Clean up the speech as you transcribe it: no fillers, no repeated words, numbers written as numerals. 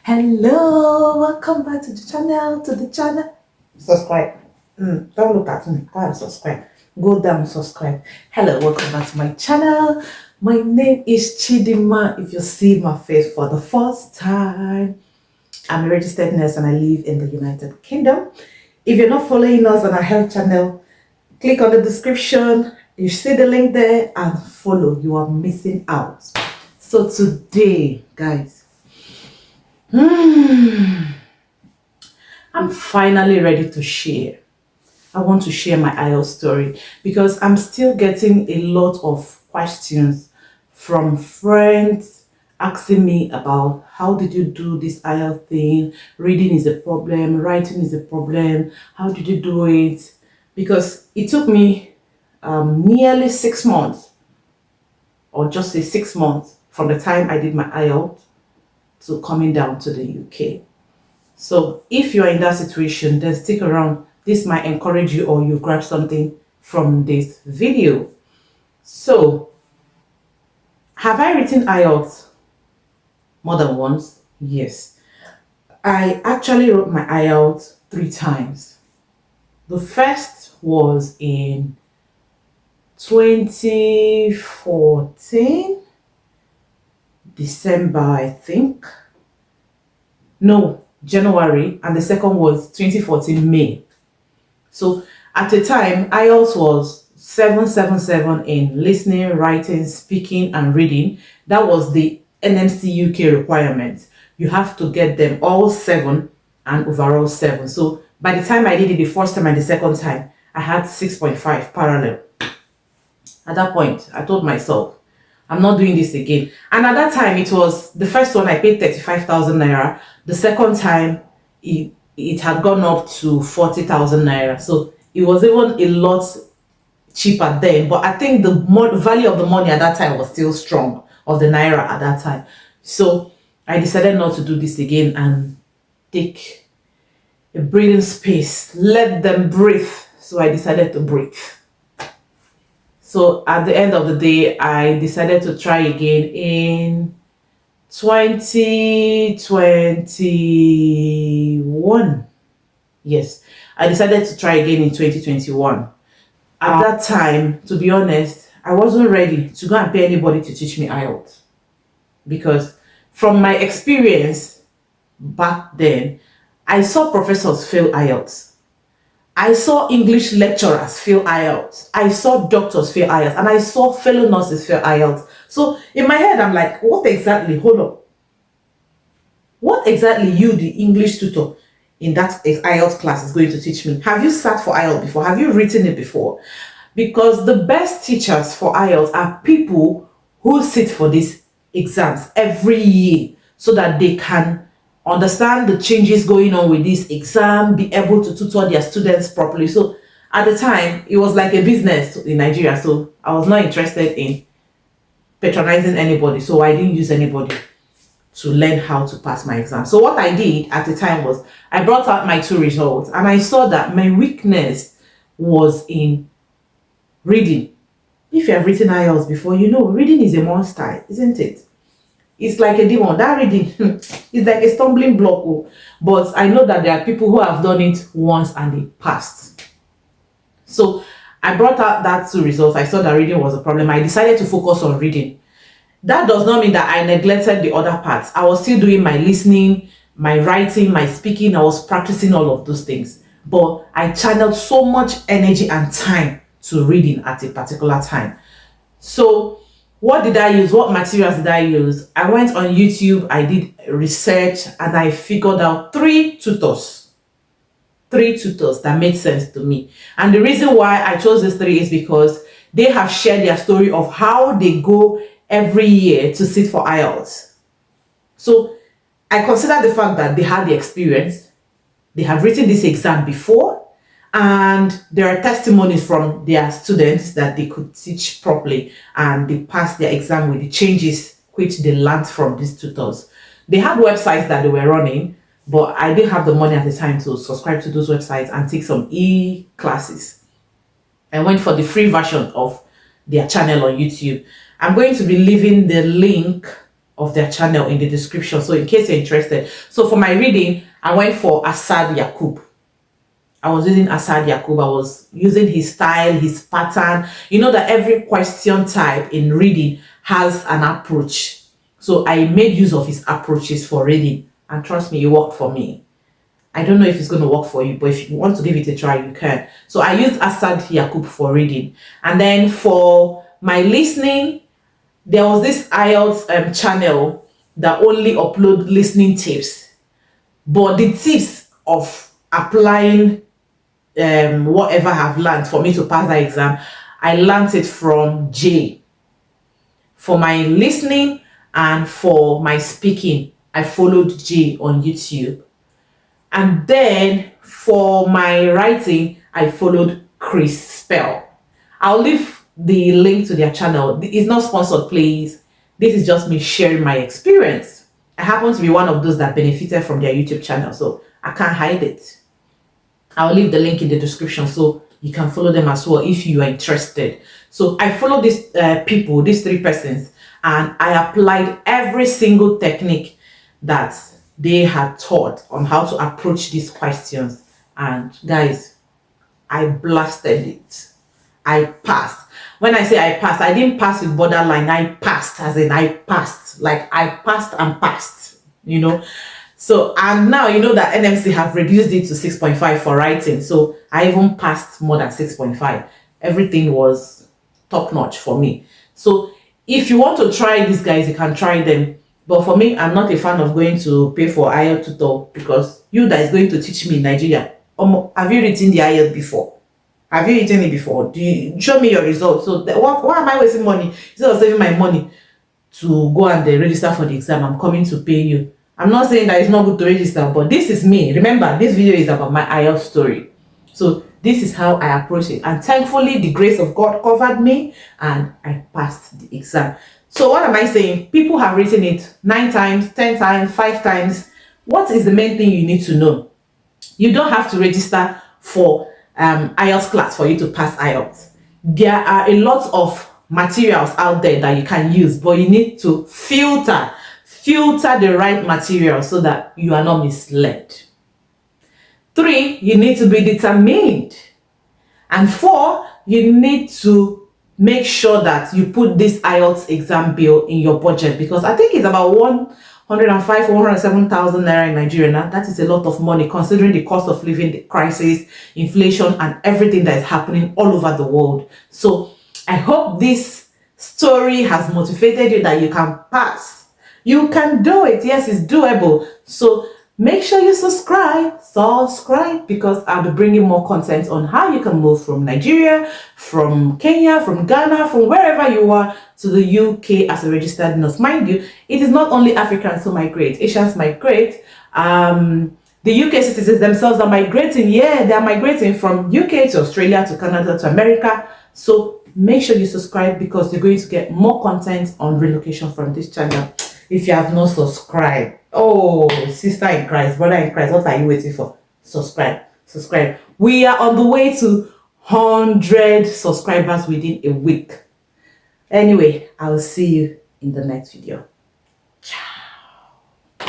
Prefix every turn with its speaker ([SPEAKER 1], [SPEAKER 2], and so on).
[SPEAKER 1] Hello, welcome back to the channel. Subscribe. Don't look at me. Go and subscribe. Go down, subscribe. Hello, welcome back to my channel. My name is Chidima. If you see my face for the first time, I'm a registered nurse and I live in the United Kingdom. If you're not following us on our health channel, click on the description. You see the link there and follow. You are missing out. So today, guys, I'm finally ready to share. I want to share my IELTS story because I'm still getting a lot of questions from friends asking me about how did you do this IELTS thing? Reading is a problem, writing is a problem. How did you do it? Because it took me nearly 6 months, or just say 6 months, from the time I did my IELTS to coming down to the UK. So if you're in that situation, then stick around. This might encourage you or you grab something from this video. So, have I written IELTS more than once? Yes. I actually wrote my IELTS 3 times. The first was in 2014, December, I think. No, January, and the second was 2014 May. So at the time, IELTS was 777 in listening, writing, speaking, and reading. That was the NMC UK requirement. You have to get them all 7 and overall 7. So by the time I did it the first time and the second time, I had 6.5 parallel. At that point, I told myself, I'm not doing this again. And at that time, it was the first one I paid 35,000 naira. The second time, it had gone up to 40,000 naira. So it was even a lot cheaper then. But I think the value of the money at that time was still strong, of the naira at that time. So I decided not to do this again and take a breathing space. Let them breathe. So I decided to breathe. So at the end of the day, I decided to try again in 2021. Yes, I decided to try again in 2021. At that time, to be honest, I wasn't ready to go and pay anybody to teach me IELTS. Because from my experience back then, I saw professors fail IELTS. I saw English lecturers fail IELTS. I saw doctors fail IELTS. And I saw fellow nurses fail IELTS. So in my head, I'm like, what exactly? Hold up. What exactly you, the English tutor in that IELTS class, is going to teach me? Have you sat for IELTS before? Have you written it before? Because the best teachers for IELTS are people who sit for these exams every year so that they can understand the changes going on with this exam, be able to tutor their students properly. So at the time, it was like a business in Nigeria. So I was not interested in patronizing anybody. So I didn't use anybody to learn how to pass my exam. So what I did at the time was I brought out my 2 results and I saw that my weakness was in reading. If you have written IELTS before, you know reading is a monster, isn't it? It's like a demon. That reading is like a stumbling block. Oh. But I know that there are people who have done it once and they passed. So I brought out that 2 results. I saw that reading was a problem. I decided to focus on reading. That does not mean that I neglected the other parts. I was still doing my listening, my writing, my speaking. I was practicing all of those things. But I channeled so much energy and time to reading at a particular time. So what did I use? What materials did I use? I went on YouTube, I did research, and I figured out 3 tutors. 3 tutors that made sense to me. And the reason why I chose these 3 is because they have shared their story of how they go every year to sit for IELTS. So I consider the fact that they had the experience, they have written this exam before, and there are testimonies from their students that they could teach properly and they passed their exam with the changes which they learned from these tutors. They had websites that they were running, but I didn't have the money at the time to subscribe to those websites and take some e-classes. I went for the free version of their channel on YouTube. I'm going to be leaving the link of their channel in the description. So in case you're interested. So for my reading, I went for Asad Yakub. I was using Asad Yakub. I was using his style, his pattern. You know that every question type in reading has an approach. So I made use of his approaches for reading. And trust me, it worked for me. I don't know if it's going to work for you, but if you want to give it a try, you can. So I used Asad Yakub for reading. And then for my listening, there was this IELTS channel that only upload listening tips. But the tips of applying whatever I've learned for me to pass that exam, I learned it from Jay. For my listening and for my speaking, I followed Jay on YouTube. And then for my writing, I followed Chris Pell. I'll leave the link to their channel. It's not sponsored, please. This is just me sharing my experience. I happen to be one of those that benefited from their YouTube channel, so I can't hide it. I'll leave the link in the description so you can follow them as well if you are interested. So I followed these people, these three persons, and I applied every single technique that they had taught on how to approach these questions. And guys, I blasted it. I passed. When I say I passed, I didn't pass with borderline. I passed, as in I passed. Like I passed and passed, you know. So, and now you know that NMC have reduced it to 6.5 for writing. So I even passed more than 6.5. Everything was top notch for me. So if you want to try these guys, you can try them. But for me, I'm not a fan of going to pay for IELTS tutor, because you that is going to teach me in Nigeria. Have you written the IELTS before? Have you written it before? Do you show me your results? So why am I wasting money instead of saving my money to go and register for the exam? I'm coming to pay you. I'm not saying that it's not good to register, but this is me. Remember, this video is about my IELTS story. So this is how I approach it. And thankfully, the grace of God covered me and I passed the exam. So what am I saying? People have written it 9 times, 10 times, 5 times. What is the main thing you need to know? You don't have to register for IELTS class for you to pass IELTS. There are a lot of materials out there that you can use, but you need to filter the right material so that you are not misled. 3, you need to be determined. And 4, you need to make sure that you put this IELTS exam bill in your budget, because I think it's about 105 or 107,000 naira in Nigeria now. That is a lot of money considering the cost of living, the crisis, inflation, and everything that is happening all over the world. So I hope this story has motivated you that you can pass. You can do it. Yes, it's doable. So make sure you subscribe, because I'll be bringing more content on how you can move from Nigeria, from Kenya, from Ghana, from wherever you are to the UK as a registered nurse. Mind you, it is not only Africans who migrate, Asians migrate. The UK citizens themselves are migrating. Yeah, they are migrating from UK to Australia, to Canada, to America. So make sure you subscribe, because you're going to get more content on relocation from this channel. If you have not subscribed, oh, sister in Christ, brother in Christ, what are you waiting for? Subscribe. We are on the way to 100 subscribers within a week. Anyway, I'll see you in the next video.